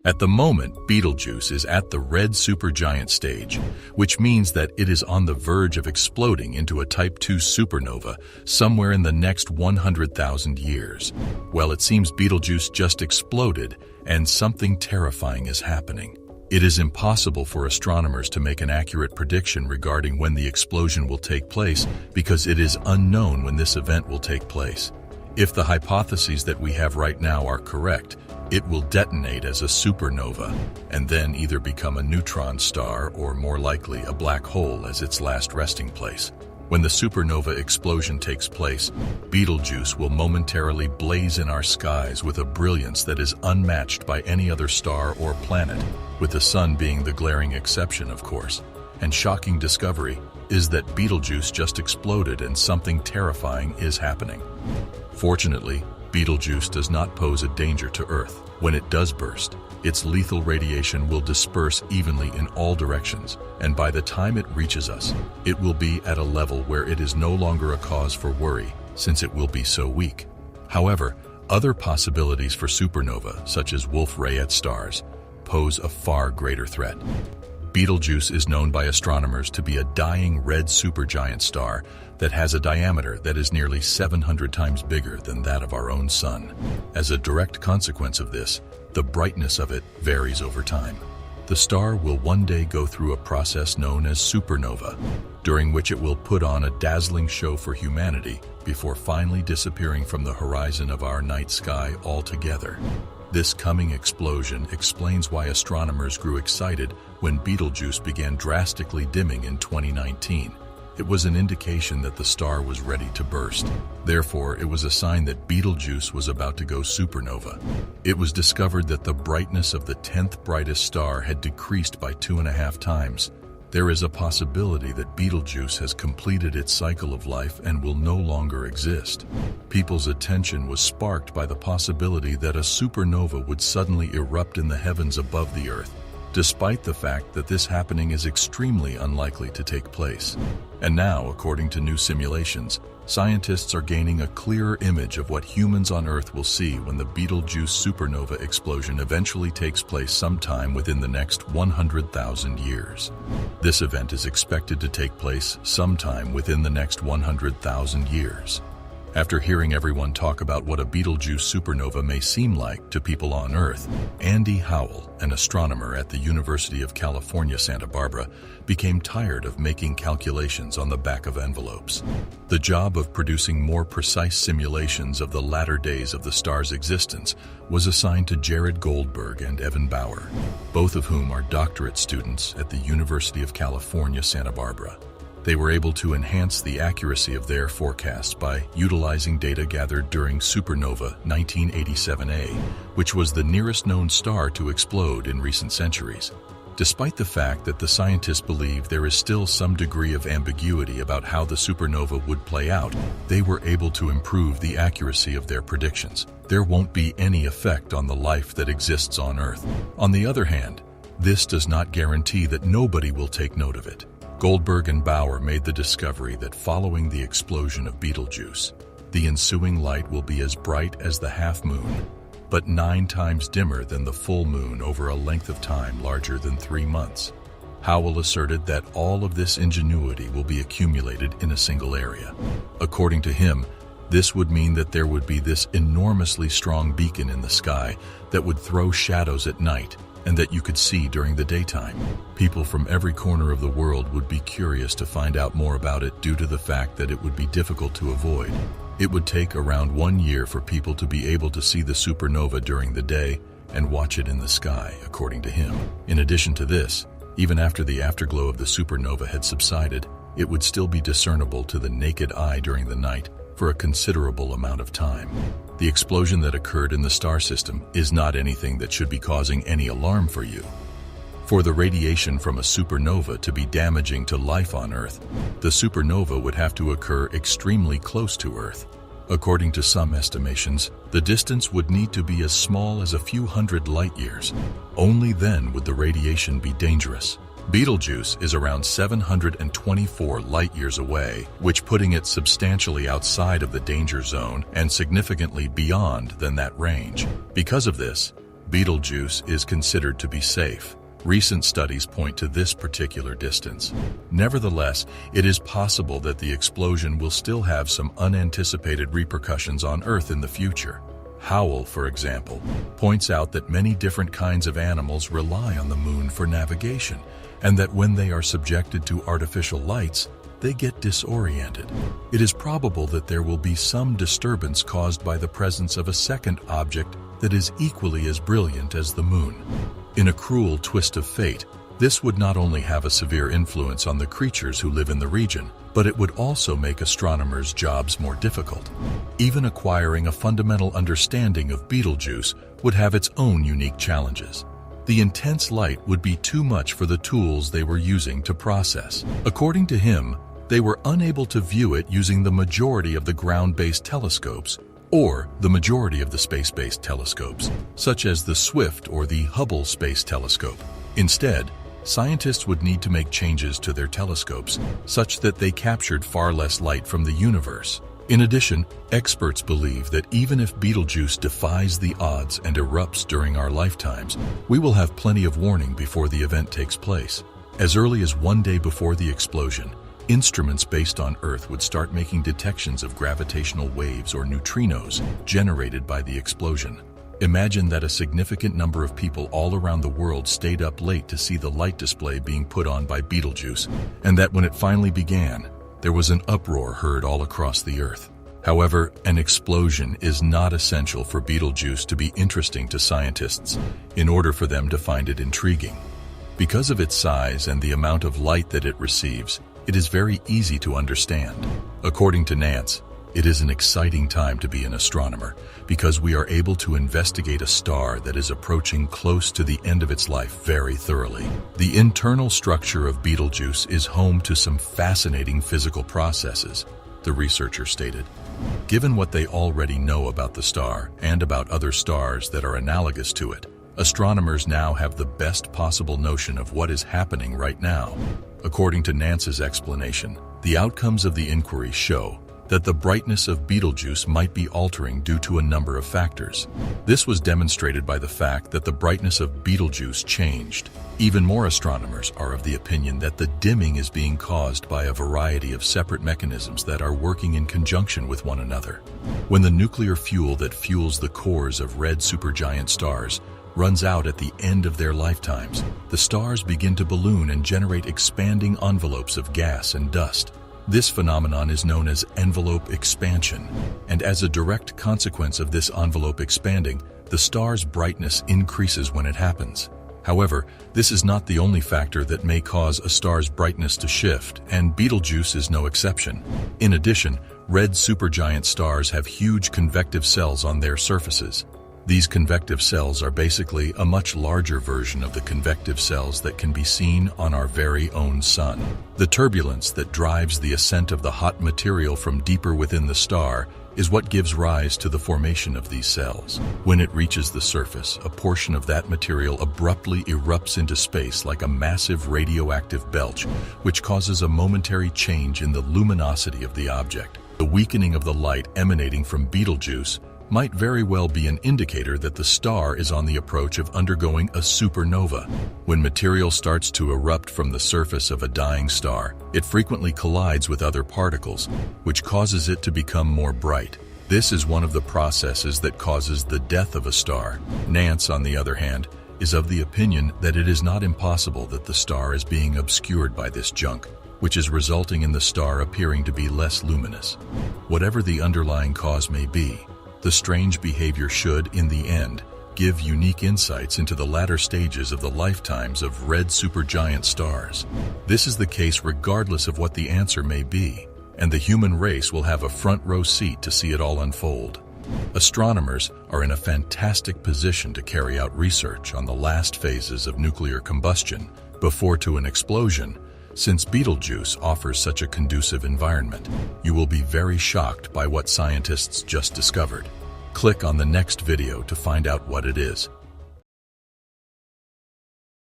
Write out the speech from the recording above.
At the moment, Betelgeuse is at the red supergiant stage, which means that it is on the verge of exploding into a Type II supernova somewhere in the next 100,000 years. Well, it seems Betelgeuse just exploded, and something terrifying is happening. It is impossible for astronomers to make an accurate prediction regarding when the explosion will take place because it is unknown when this event will take place. If the hypotheses that we have right now are correct, it will detonate as a supernova and then either become a neutron star or more likely a black hole as its last resting place. When the supernova explosion takes place, Betelgeuse will momentarily blaze in our skies with a brilliance that is unmatched by any other star or planet, with the sun being the glaring exception, of course. And shocking discovery is that Betelgeuse just exploded and something terrifying is happening. Fortunately, Betelgeuse does not pose a danger to Earth. When it does burst, its lethal radiation will disperse evenly in all directions, and by the time it reaches us, it will be at a level where it is no longer a cause for worry, since it will be so weak. However, other possibilities for supernova, such as Wolf-Rayet stars, pose a far greater threat. Betelgeuse is known by astronomers to be a dying red supergiant star that has a diameter that is nearly 700 times bigger than that of our own sun. As a direct consequence of this, the brightness of it varies over time. The star will one day go through a process known as supernova, during which it will put on a dazzling show for humanity before finally disappearing from the horizon of our night sky altogether. This coming explosion explains why astronomers grew excited when Betelgeuse began drastically dimming in 2019. It was an indication that the star was ready to burst. Therefore, it was a sign that Betelgeuse was about to go supernova. It was discovered that the brightness of the 10th brightest star had decreased by 2.5 times. There is a possibility that Betelgeuse has completed its cycle of life and will no longer exist. People's attention was sparked by the possibility that a supernova would suddenly erupt in the heavens above the Earth, despite the fact that this happening is extremely unlikely to take place. And now, according to new simulations, scientists are gaining a clearer image of what humans on Earth will see when the Betelgeuse supernova explosion eventually takes place sometime within the next 100,000 years. This event is expected to take place sometime within the next 100,000 years. After hearing everyone talk about what a Betelgeuse supernova may seem like to people on Earth, Andy Howell, an astronomer at the University of California, Santa Barbara, became tired of making calculations on the back of envelopes. The job of producing more precise simulations of the latter days of the star's existence was assigned to Jared Goldberg and Evan Bauer, both of whom are doctorate students at the University of California, Santa Barbara. They were able to enhance the accuracy of their forecasts by utilizing data gathered during supernova 1987A, which was the nearest known star to explode in recent centuries. Despite the fact that the scientists believe there is still some degree of ambiguity about how the supernova would play out, they were able to improve the accuracy of their predictions. There won't be any effect on the life that exists on Earth. On the other hand, this does not guarantee that nobody will take note of it. Goldberg and Bauer made the discovery that following the explosion of Betelgeuse, the ensuing light will be as bright as the half moon, but 9 times dimmer than the full moon over a length of time larger than 3 months. Howell asserted that all of this ingenuity will be accumulated in a single area. According to him, this would mean that there would be this enormously strong beacon in the sky that would throw shadows at night and that you could see during the daytime. People from every corner of the world would be curious to find out more about it due to the fact that it would be difficult to avoid. It would take around 1 year for people to be able to see the supernova during the day and watch it in the sky, according to him. In addition to this, even after the afterglow of the supernova had subsided, it would still be discernible to the naked eye during the night for a considerable amount of time. The explosion that occurred in the star system is not anything that should be causing any alarm for you. For the radiation from a supernova to be damaging to life on Earth, the supernova would have to occur extremely close to Earth. According to some estimations, the distance would need to be as small as a few hundred light years. Only then would the radiation be dangerous. Betelgeuse is around 724 light-years away, which putting it substantially outside of the danger zone and significantly beyond than that range. Because of this, Betelgeuse is considered to be safe. Recent studies point to this particular distance. Nevertheless, it is possible that the explosion will still have some unanticipated repercussions on Earth in the future. Howell, for example, points out that many different kinds of animals rely on the moon for navigation, and that when they are subjected to artificial lights, they get disoriented. It is probable that there will be some disturbance caused by the presence of a second object that is equally as brilliant as the moon. In a cruel twist of fate, this would not only have a severe influence on the creatures who live in the region, but it would also make astronomers' jobs more difficult. Even acquiring a fundamental understanding of Betelgeuse would have its own unique challenges. The intense light would be too much for the tools they were using to process. According to him, they were unable to view it using the majority of the ground-based telescopes or the majority of the space-based telescopes, such as the Swift or the Hubble Space Telescope. Instead, scientists would need to make changes to their telescopes such that they captured far less light from the universe. In addition, experts believe that even if Betelgeuse defies the odds and erupts during our lifetimes, we will have plenty of warning before the event takes place. As early as one day before the explosion, instruments based on Earth would start making detections of gravitational waves or neutrinos generated by the explosion. Imagine that a significant number of people all around the world stayed up late to see the light display being put on by Betelgeuse, and that when it finally began, there was an uproar heard all across the Earth. However, an explosion is not essential for Betelgeuse to be interesting to scientists in order for them to find it intriguing. Because of its size and the amount of light that it receives, it is very easy to understand. According to Nance, it is an exciting time to be an astronomer because we are able to investigate a star that is approaching close to the end of its life very thoroughly. The internal structure of Betelgeuse is home to some fascinating physical processes, the researcher stated. Given what they already know about the star and about other stars that are analogous to it, astronomers now have the best possible notion of what is happening right now. According to Nance's explanation, the outcomes of the inquiry show that the brightness of Betelgeuse might be altering due to a number of factors. This was demonstrated by the fact that the brightness of Betelgeuse changed. Even more astronomers are of the opinion that the dimming is being caused by a variety of separate mechanisms that are working in conjunction with one another. When the nuclear fuel that fuels the cores of red supergiant stars runs out at the end of their lifetimes, the stars begin to balloon and generate expanding envelopes of gas and dust. This phenomenon is known as envelope expansion, and as a direct consequence of this envelope expanding, the star's brightness increases when it happens. However, this is not the only factor that may cause a star's brightness to shift, and Betelgeuse is no exception. In addition, red supergiant stars have huge convective cells on their surfaces. These convective cells are basically a much larger version of the convective cells that can be seen on our very own sun. The turbulence that drives the ascent of the hot material from deeper within the star is what gives rise to the formation of these cells. When it reaches the surface, a portion of that material abruptly erupts into space like a massive radioactive belch, which causes a momentary change in the luminosity of the object. The weakening of the light emanating from Betelgeuse might very well be an indicator that the star is on the approach of undergoing a supernova. When material starts to erupt from the surface of a dying star, it frequently collides with other particles, which causes it to become more bright. This is one of the processes that causes the death of a star. Nance, on the other hand, is of the opinion that it is not impossible that the star is being obscured by this junk, which is resulting in the star appearing to be less luminous. Whatever the underlying cause may be, the strange behavior should, in the end, give unique insights into the latter stages of the lifetimes of red supergiant stars. This is the case regardless of what the answer may be, and the human race will have a front-row seat to see it all unfold. Astronomers are in a fantastic position to carry out research on the last phases of nuclear combustion before to an explosion, since Betelgeuse offers such a conducive environment. You will be very shocked by what scientists just discovered. Click on the next video to find out what it is.